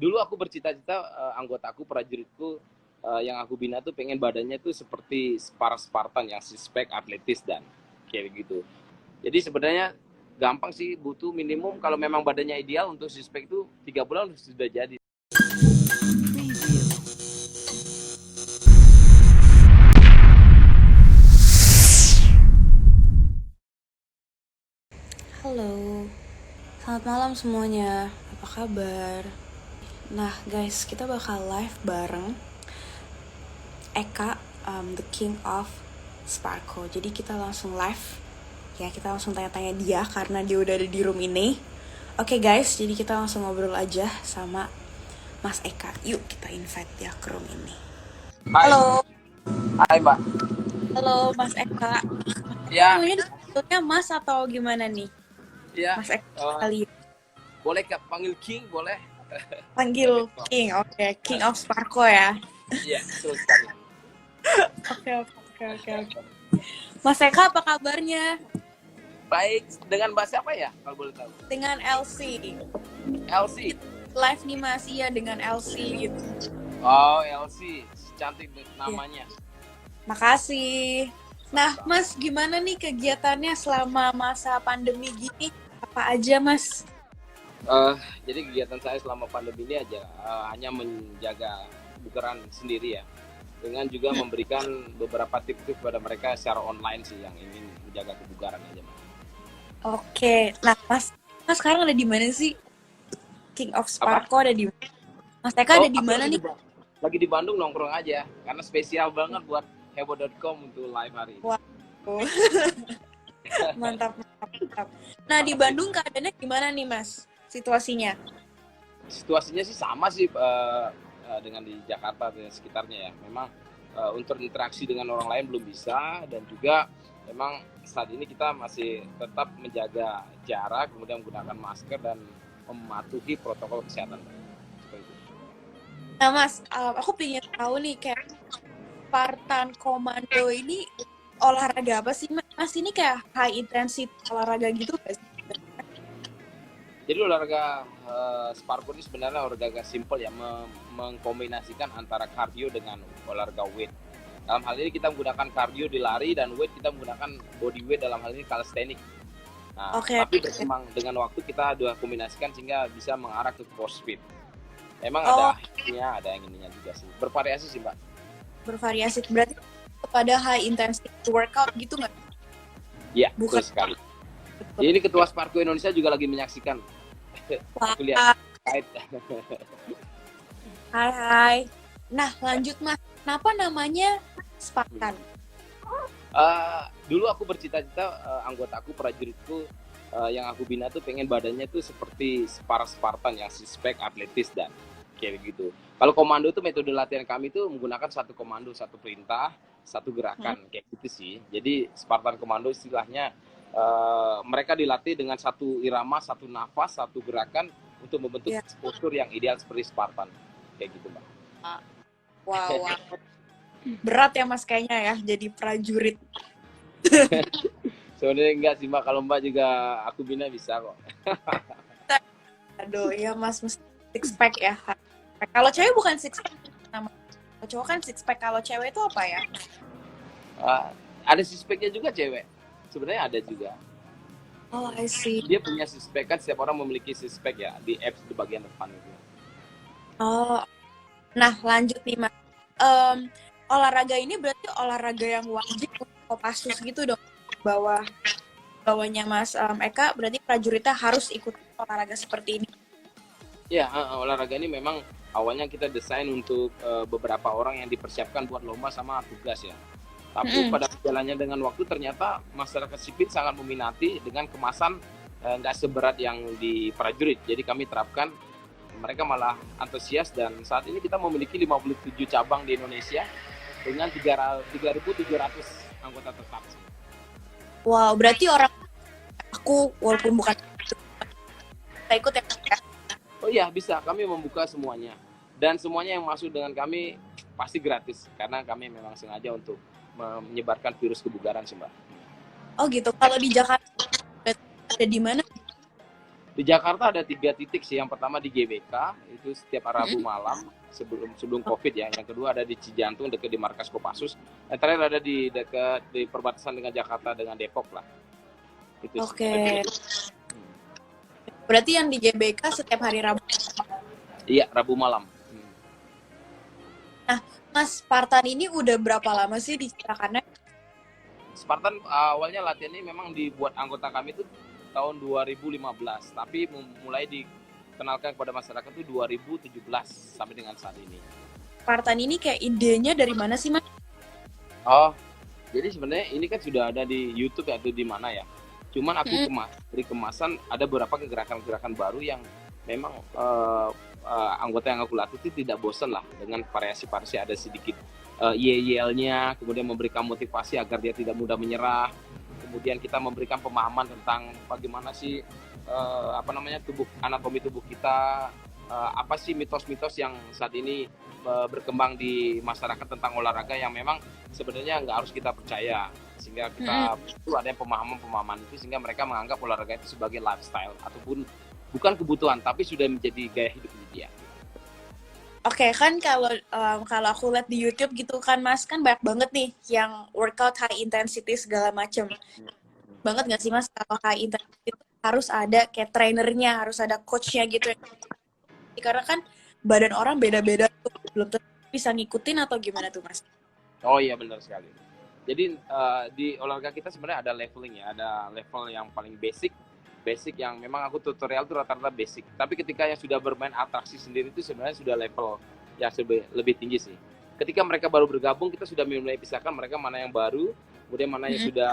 dulu aku bercita-cita anggotaku, prajuritku yang aku bina tuh pengen badannya tuh seperti para Spartan yang sispek, atletis dan kayak gitu. Jadi sebenarnya gampang sih, butuh minimum kalau memang badannya ideal untuk sispek itu 3 bulan sudah jadi. Halo, selamat malam semuanya. Apa kabar? Nah, guys, kita bakal live bareng Eka, the King of Sparko. Jadi kita langsung live. Ya, kita langsung tanya-tanya dia karena dia udah ada di room ini. Oke, guys, jadi kita langsung ngobrol aja sama Mas Eka. Yuk kita invite dia ke room ini. Hai. Halo, Hai Mbak. halo Mas Eka. Ya, Ini sebetulnya Mas atau gimana nih? ya. Mas Eka Uh, kali boleh panggil King, boleh? panggil King. Oke, King of Sparko ya. Iya, betul sekali. Oke. Mas Eka apa kabarnya? Baik, dengan Mbak siapa ya kalau boleh tahu? Dengan LC. LC. Live nih Mas, iya dengan LC gitu. Oh, LC, cantik namanya. Makasih. Nah, Mas gimana nih kegiatannya selama masa pandemi gini? Apa aja, Mas? Jadi kegiatan saya selama pandemi ini aja hanya menjaga kebugaran sendiri ya, dengan juga memberikan beberapa tips kepada mereka secara online sih yang ingin menjaga kebugaran aja, Mas. Oke. Nah, Mas sekarang ada di mana sih? King of Sparko ada di mana? Mas Eka ada di mana nih? Lagi di Bandung nongkrong aja, karena spesial banget buat heboh.com untuk live hari ini. Wow. Mantap. Nah, di Bandung keadaannya gimana nih, Mas? Situasinya? Situasinya sih sama sih dengan di Jakarta dan sekitarnya ya. Memang untuk interaksi dengan orang lain belum bisa, dan juga memang saat ini kita masih tetap menjaga jarak, kemudian menggunakan masker dan mematuhi protokol kesehatan. Seperti itu. Nah, Mas, aku pengen tahu nih kayak Spartan Komando ini olahraga apa sih, Mas? Ini kayak high intensity olahraga gitu gak sih? Jadi olahraga Sparko ini sebenarnya olahraga simple ya, mengkombinasikan antara kardio dengan olahraga weight. Dalam hal ini kita menggunakan kardio di lari, dan weight kita menggunakan body weight, dalam hal ini calisthenics. Nah, tapi berkembang dengan waktu kita dua kombinasikan sehingga bisa mengarah ke crossfit. Memang ada yang ininya juga sih. Bervariasi sih, Mbak. Bervariasi. Berarti kepada high intensity workout gitu nggak? Iya, betul sekali. Jadi ini Ketua Sparko Indonesia juga lagi menyaksikan. Aku lihat. Hai. Nah, lanjut Mas. Kenapa namanya Spartan? Dulu aku bercita-cita anggotaku, prajuritku yang aku bina tuh pengen badannya tuh seperti para Spartan yang sispek, atletis dan kayak gitu. Kalau komando tuh metode latihan kami tuh menggunakan satu komando, satu perintah, satu gerakan kayak gitu sih. Jadi Spartan Komando istilahnya mereka dilatih dengan satu irama, satu nafas, satu gerakan untuk membentuk postur yang ideal seperti Spartan kayak gitu, Mbak. Wow. Berat ya Mas kayaknya ya jadi prajurit. Sebenarnya enggak sih, Mbak. Kalau Mbak juga aku bina bisa kok. Aduh, ya Mas mesti six pack ya. Kalau cewek bukan six pack nama. Kalau cowok kan six pack. Kalau cewek itu apa ya? Ada six packnya juga cewek. Sebenarnya ada juga. Oh, I see. Dia punya six pack, kan setiap orang memiliki six pack ya di apps di bagian depan itu. Oh, nah lanjut nih Mas. Olahraga ini berarti olahraga yang wajib untuk Kopassus gitu dong. Bawahnya Mas Eka berarti prajuritnya harus ikut olahraga seperti ini. Ya, olahraga ini memang awalnya kita desain untuk beberapa orang yang dipersiapkan buat lomba sama tugas ya. Tapi pada jalannya dengan waktu ternyata masyarakat sipil sangat meminati dengan kemasan nggak seberat yang di prajurit. Jadi kami terapkan, mereka malah antusias, dan saat ini kita memiliki 57 cabang di Indonesia dengan 3.700 anggota tetap. Wow, berarti orang aku walaupun bukan kita ikut ya. Oh iya, bisa. Kami membuka semuanya. Dan semuanya yang masuk dengan kami pasti gratis. Karena kami memang sengaja untuk menyebarkan virus kebugaran sih, Mbak. Oh gitu. Kalau di Jakarta ada di mana? Di Jakarta ada 3 titik sih. Yang pertama di GBK, itu setiap Rabu malam sebelum COVID ya. Yang kedua ada di Cijantung dekat di markas Kopassus. Yang terakhir ada di dekat di perbatasan dengan Jakarta dengan Depok lah. Itu sih. Oke. Berarti yang di GBK setiap hari Rabu. Iya, Rabu malam. Nah, Mas, Spartan ini udah berapa lama sih diciptakannya? Spartan awalnya latihan ini memang dibuat anggota kami itu tahun 2015, tapi mulai dikenalkan kepada masyarakat itu 2017 sampai dengan saat ini. Spartan ini kayak idenya dari mana sih, Mas? Oh, jadi sebenarnya ini kan sudah ada di YouTube atau di mana ya. Cuman aku dari kemasan ada beberapa gerakan-gerakan baru yang memang anggota yang aku latih itu tidak bosan lah dengan variasi-variasi, ada sedikit yel-yelnya, kemudian memberikan motivasi agar dia tidak mudah menyerah. Kemudian kita memberikan pemahaman tentang bagaimana sih anatomi tubuh kita, apa sih mitos-mitos yang saat ini berkembang di masyarakat tentang olahraga yang memang sebenarnya nggak harus kita percaya, sehingga kita itu ada pemahaman itu sehingga mereka menganggap olahraga itu sebagai lifestyle ataupun bukan kebutuhan tapi sudah menjadi gaya hidup dia. Oke, kan kalau aku lihat di YouTube gitu kan, Mas, kan banyak banget nih yang workout high intensity segala macem. Banget nggak sih, Mas, kalau high intensity itu harus ada kayak trainernya, harus ada coachnya gitu. Karena kan badan orang beda-beda tuh, belum tentu bisa ngikutin atau gimana tuh, Mas? Oh iya, benar sekali. Jadi di olahraga kita sebenarnya ada leveling ya, ada level yang paling basic yang memang aku tutorial tuh rata-rata basic. Tapi ketika yang sudah bermain atraksi sendiri itu sebenarnya sudah level yang lebih tinggi sih. Ketika mereka baru bergabung, kita sudah mulai pisahkan mereka mana yang baru, kemudian mana yang sudah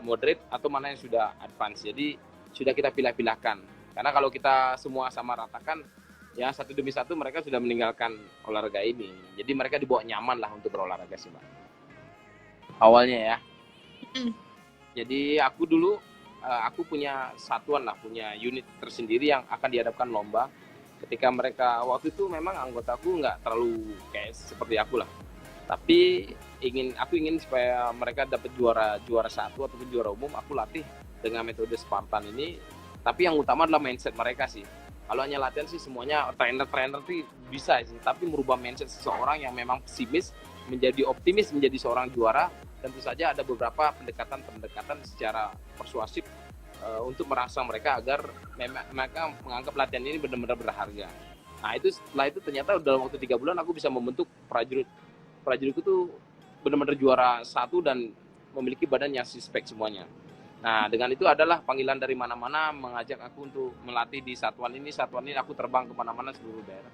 moderate atau mana yang sudah advance. Jadi sudah kita pilih-pilihkan. Karena kalau kita semua sama ratakan, ya satu demi satu mereka sudah meninggalkan olahraga ini. Jadi mereka dibawa nyaman lah untuk berolahraga sih, Mbak. Awalnya ya. Jadi aku dulu punya satuan lah, punya unit tersendiri yang akan diadakan lomba. Ketika mereka waktu itu memang anggotaku nggak terlalu kayak seperti aku lah, tapi aku ingin supaya mereka dapat juara satu ataupun juara umum. Aku latih dengan metode Spartan ini, tapi yang utama adalah mindset mereka sih. Kalau hanya latihan sih semuanya trainer sih bisa sih, tapi merubah mindset seseorang yang memang pesimis menjadi optimis, menjadi seorang juara. Tentu saja ada beberapa pendekatan secara persuasif untuk merangsang mereka agar mereka menganggap latihan ini benar-benar berharga. Nah itu setelah itu ternyata dalam waktu 3 bulan aku bisa membentuk prajuritku tuh benar-benar juara satu dan memiliki badan yang six-pack semuanya. Nah dengan itu adalah panggilan dari mana-mana mengajak aku untuk melatih di satuan ini aku terbang kemana-mana seluruh daerah.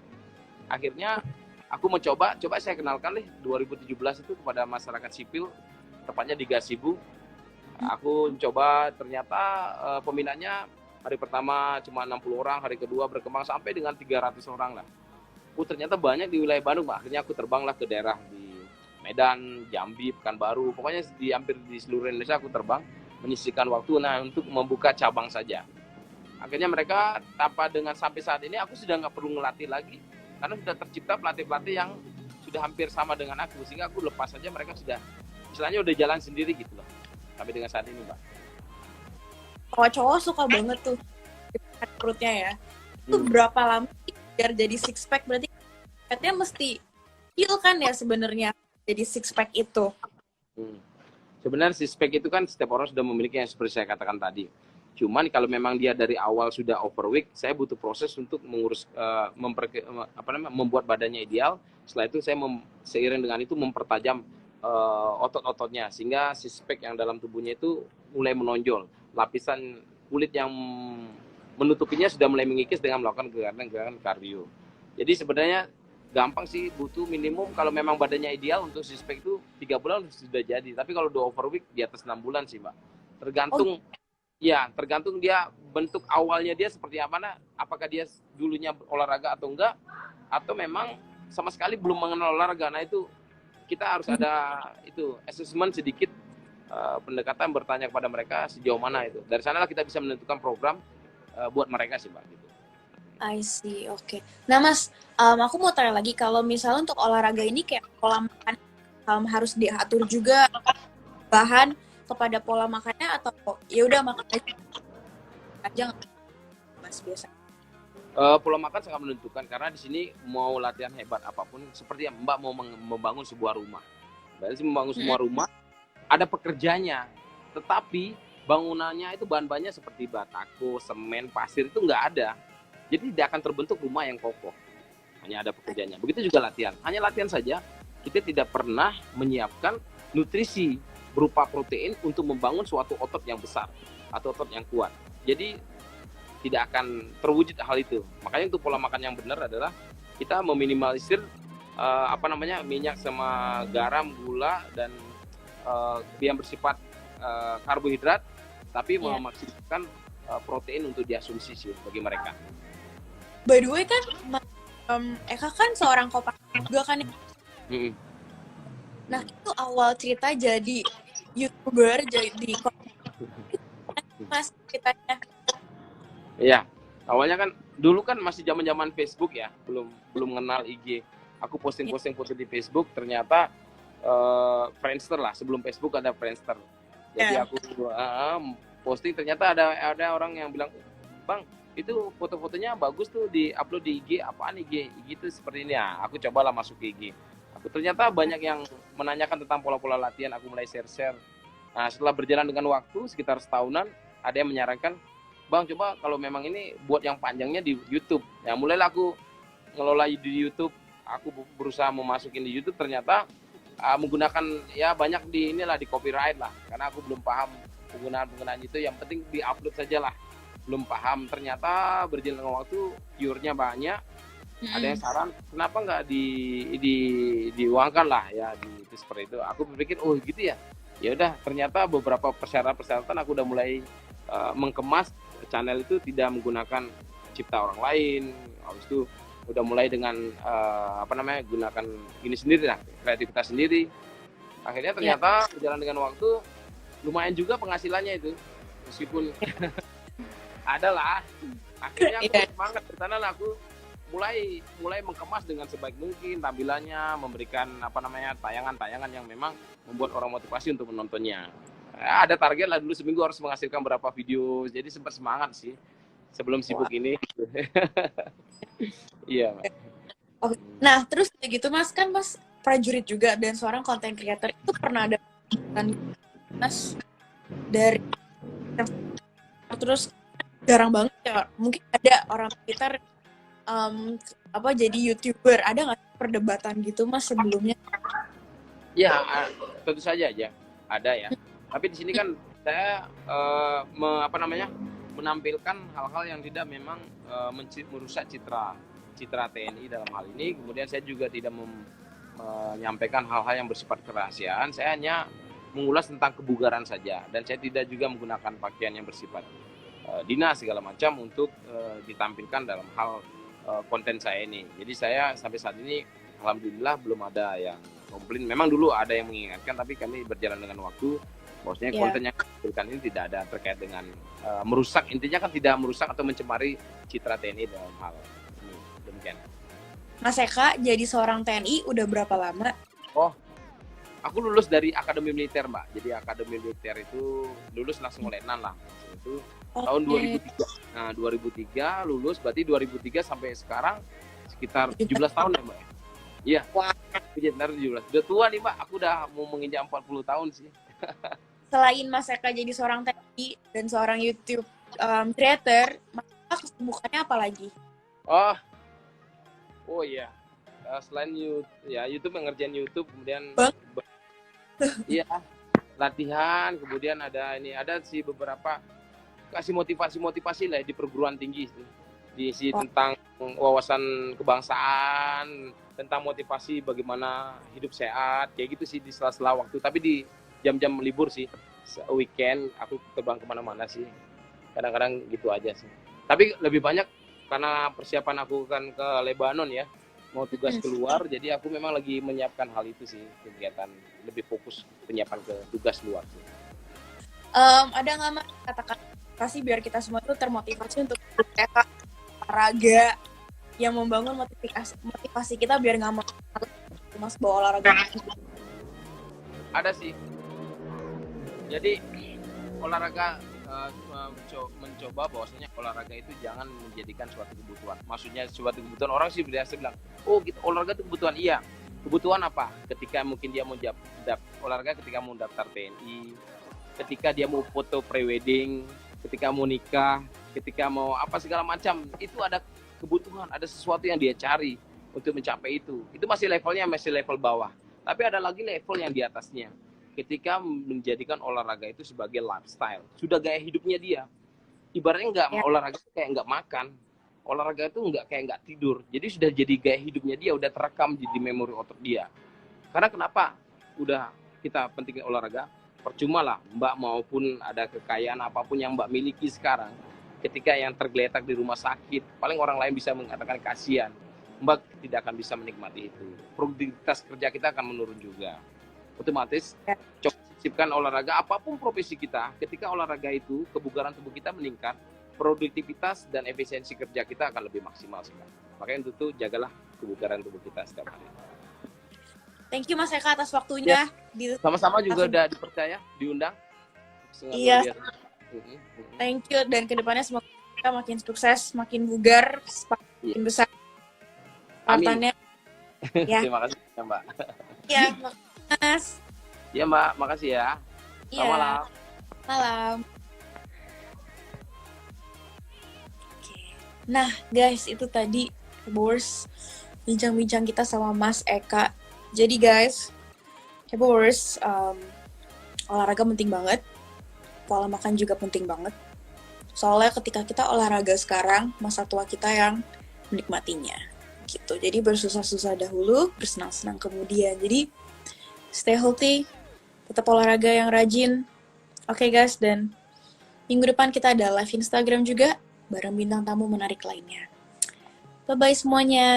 Akhirnya aku coba saya kenalkan 2017 itu kepada masyarakat sipil, tepatnya di Gasibu. Aku coba, ternyata peminatnya hari pertama cuma 60 orang, hari kedua berkembang sampai dengan 300 orang lah. Ternyata banyak di wilayah Bandung, Pak. Akhirnya aku terbanglah ke daerah di Medan, Jambi, Pekanbaru, pokoknya hampir di seluruh Indonesia aku terbang, menyisihkan waktu untuk membuka cabang saja. Akhirnya mereka dengan sampai saat ini aku sudah nggak perlu ngelatih lagi, karena sudah tercipta pelatih-pelatih yang sudah hampir sama dengan aku, sehingga aku lepas saja mereka sudah istilahnya udah jalan sendiri gitu loh sampai dengan saat ini, Mbak. Cowok suka banget tuh perutnya ya. Itu berapa lama biar jadi six pack? Berarti katanya mesti heal kan ya sebenarnya jadi six pack itu. Sebenarnya six pack itu kan setiap orang sudah memiliki yang seperti saya katakan tadi. Cuman kalau memang dia dari awal sudah overweight, saya butuh proses untuk mengurus membuat badannya ideal. Setelah itu saya seiring dengan itu mempertajam otot-ototnya sehingga six-pack yang dalam tubuhnya itu mulai menonjol. Lapisan kulit yang menutupinya sudah mulai mengikis dengan melakukan gerakan kardio. Jadi sebenarnya gampang sih, butuh minimum kalau memang badannya ideal untuk six-pack itu 3 bulan sudah jadi. Tapi kalau udah overweight di atas 6 bulan sih, Mbak. Tergantung dia bentuk awalnya dia seperti apa, apakah dia dulunya olahraga atau enggak, atau memang sama sekali belum mengenal olahraga. Nah itu kita harus ada itu assessment sedikit, pendekatan bertanya kepada mereka sejauh mana itu. Dari sanalah kita bisa menentukan program buat mereka sih, Mbak. Gitu. I see, oke. Nah Mas, aku mau tanya lagi, kalau misalnya untuk olahraga ini kayak pola makan harus diatur juga bahan kepada pola makannya atau ya udah makan aja? biasa? Pola makan sangat menentukan karena di sini mau latihan hebat apapun seperti yang Mbak mau membangun sebuah rumah. Berarti membangun sebuah rumah ada pekerjanya, tetapi bangunannya itu bahan-bahannya seperti batako, semen, pasir itu nggak ada. Jadi tidak akan terbentuk rumah yang kokoh. Hanya ada pekerjanya. Begitu juga latihan. Hanya latihan saja, kita tidak pernah menyiapkan nutrisi berupa protein untuk membangun suatu otot yang besar atau otot yang kuat. Jadi tidak akan terwujud hal itu. Makanya untuk pola makan yang benar adalah kita meminimalisir minyak sama garam, gula dan yang bersifat karbohidrat, tapi memaksimalkan protein untuk diasumsi sih bagi mereka. By the way kan, Eka kan seorang kopak juga kan. Nah itu awal cerita jadi YouTuber, jadi Mas ceritanya. Iya, awalnya kan dulu kan masih zaman-zaman Facebook ya, belum kenal IG. Aku posting foto di Facebook, ternyata Friendster lah, sebelum Facebook ada Friendster. Jadi aku posting, ternyata ada orang yang bilang, "Bang, itu foto-fotonya bagus tuh, di-upload di IG, apaan IG? IG itu seperti ini ya." Aku cobalah masuk ke IG. Ternyata banyak yang menanyakan tentang pola-pola latihan, aku mulai share-share. Nah, setelah berjalan dengan waktu, sekitar setahunan, ada yang menyarankan, "Bang, coba kalau memang ini buat yang panjangnya di YouTube." Ya, mulailah aku ngelola di YouTube. Aku berusaha memasukin di YouTube, ternyata menggunakan ya banyak di copyright lah, karena aku belum paham penggunaan itu. Yang penting di-upload saja lah. Belum paham, ternyata berjalan dengan waktu viewer-nya banyak. Ada yang saran, kenapa nggak diuangkan lah ya, itu seperti itu. Aku berpikir, oh gitu ya. Ya udah, ternyata beberapa persyaratan aku udah mulai mengemas channel itu tidak menggunakan cipta orang lain. Habis itu udah mulai dengan gunakan ini sendiri lah, kreativitas sendiri. Akhirnya ternyata berjalan dengan waktu lumayan juga penghasilannya itu, meskipun ada lah. Akhirnya aku semangat ke sana lah, aku mulai mengemas dengan sebaik mungkin tampilannya, memberikan tayangan-tayangan yang memang membuat orang motivasi untuk menontonnya. Ada target lah, dulu seminggu harus menghasilkan berapa video, jadi sempat semangat sih sebelum sibuk ini. Iya. Nah terus kayak gitu Mas, kan Mas prajurit juga dan seorang content creator, itu pernah ada Mas dari terus jarang banget ya, mungkin ada orang sekitar jadi YouTuber, ada nggak perdebatan gitu Mas sebelumnya? Ya, tentu saja aja ada ya. Tapi di sini kan saya menampilkan hal-hal yang tidak memang merusak citra TNI dalam hal ini. Kemudian saya juga tidak menyampaikan hal-hal yang bersifat kerahasiaan. Saya hanya mengulas tentang kebugaran saja, dan saya tidak juga menggunakan pakaian yang bersifat dinas segala macam untuk ditampilkan dalam hal konten saya ini. Jadi saya sampai saat ini alhamdulillah belum ada yang komplain. Memang dulu ada yang mengingatkan, tapi kami berjalan dengan waktu. Maksudnya konten yang ditampilkan ini tidak ada terkait dengan merusak, intinya kan tidak merusak atau mencemari citra TNI dalam hal ini. Demikian. Mas Eka jadi seorang TNI udah berapa lama? Oh, aku lulus dari Akademi Militer, Mbak. Jadi Akademi Militer itu lulus langsung letnan lah. Itu tahun 2003. Nah, 2003 lulus, berarti 2003 sampai sekarang sekitar 17 tahun ya, Mbak. Iya. Wah, benar 17. Udah tua nih, Mbak. Aku udah mau menginjak 40 tahun sih. Selain Mas Eka jadi seorang TNI dan seorang YouTube creator, Mas Eka kesibukannya apa lagi? Oh iya. Selain YouTube mengerjain YouTube, kemudian iya, latihan, kemudian ada sih beberapa kasih motivasi lah di perguruan tinggi, diisi tentang wawasan kebangsaan, tentang motivasi bagaimana hidup sehat, kayak gitu sih di sela-sela waktu. Tapi di jam-jam libur sih, weekend aku terbang kemana-mana sih, kadang-kadang gitu aja sih. Tapi lebih banyak karena persiapan aku kan ke Lebanon ya, mau tugas keluar, jadi aku memang lagi menyiapkan hal itu sih, kegiatan lebih fokus penyiapan ke tugas luar sih. Ada nggak Mas kata-kata pasti biar kita semua tuh termotivasi untuk olahraga yang membangun motivasi kita biar nggak mau Mas bawa olahraga? Ada sih. Jadi olahraga mencoba bahwasanya olahraga itu jangan menjadikan suatu kebutuhan. Maksudnya suatu kebutuhan, orang sih biasa bilang, oh gitu, olahraga itu kebutuhan. Iya, kebutuhan apa? Ketika mungkin dia mau olahraga ketika mau daftar TNI, ketika dia mau foto prewedding, ketika mau nikah, ketika mau apa segala macam, itu ada kebutuhan, ada sesuatu yang dia cari untuk mencapai itu. Itu masih levelnya masih level bawah. Tapi ada lagi level yang di atasnya. Ketika menjadikan olahraga itu sebagai lifestyle, sudah gaya hidupnya dia. Ibaratnya nggak olahraga itu kayak nggak makan, olahraga itu nggak kayak nggak tidur. Jadi sudah jadi gaya hidupnya dia, udah terekam di memori otak dia. Karena kenapa? Udah kita pentingin olahraga, percuma lah Mbak maupun ada kekayaan apapun yang Mbak miliki sekarang, ketika yang tergeletak di rumah sakit, paling orang lain bisa mengatakan kasihan, Mbak tidak akan bisa menikmati itu. Produktivitas kerja kita akan menurun juga. Otomatis coba sisipkan olahraga, apapun profesi kita, ketika olahraga itu kebugaran tubuh kita meningkat, produktivitas dan efisiensi kerja kita akan lebih maksimal sekali. Makanya itu jagalah kebugaran tubuh kita setiap hari. Thank you Mas Eka atas waktunya. Sama-sama juga udah dipercaya, diundang. Iya. Thank you, dan kedepannya semoga kita makin sukses, makin bugar, makin besar. Amin. Ya. Terima kasih ya Mbak. Iya, Mas. Iya Mbak, makasih ya. Selamat malam. Malam. Oke. Nah guys, itu tadi Heboers bincang-bincang kita sama Mas Eka. Jadi guys, Heboers, olahraga penting banget. Pola makan juga penting banget. Soalnya ketika kita olahraga sekarang, masa tua kita yang menikmatinya. Gitu. Jadi bersusah-susah dahulu, bersenang-senang kemudian. Jadi stay healthy, tetap olahraga yang rajin. Oke guys, dan minggu depan kita ada live Instagram juga bareng bintang tamu menarik lainnya. Bye-bye semuanya.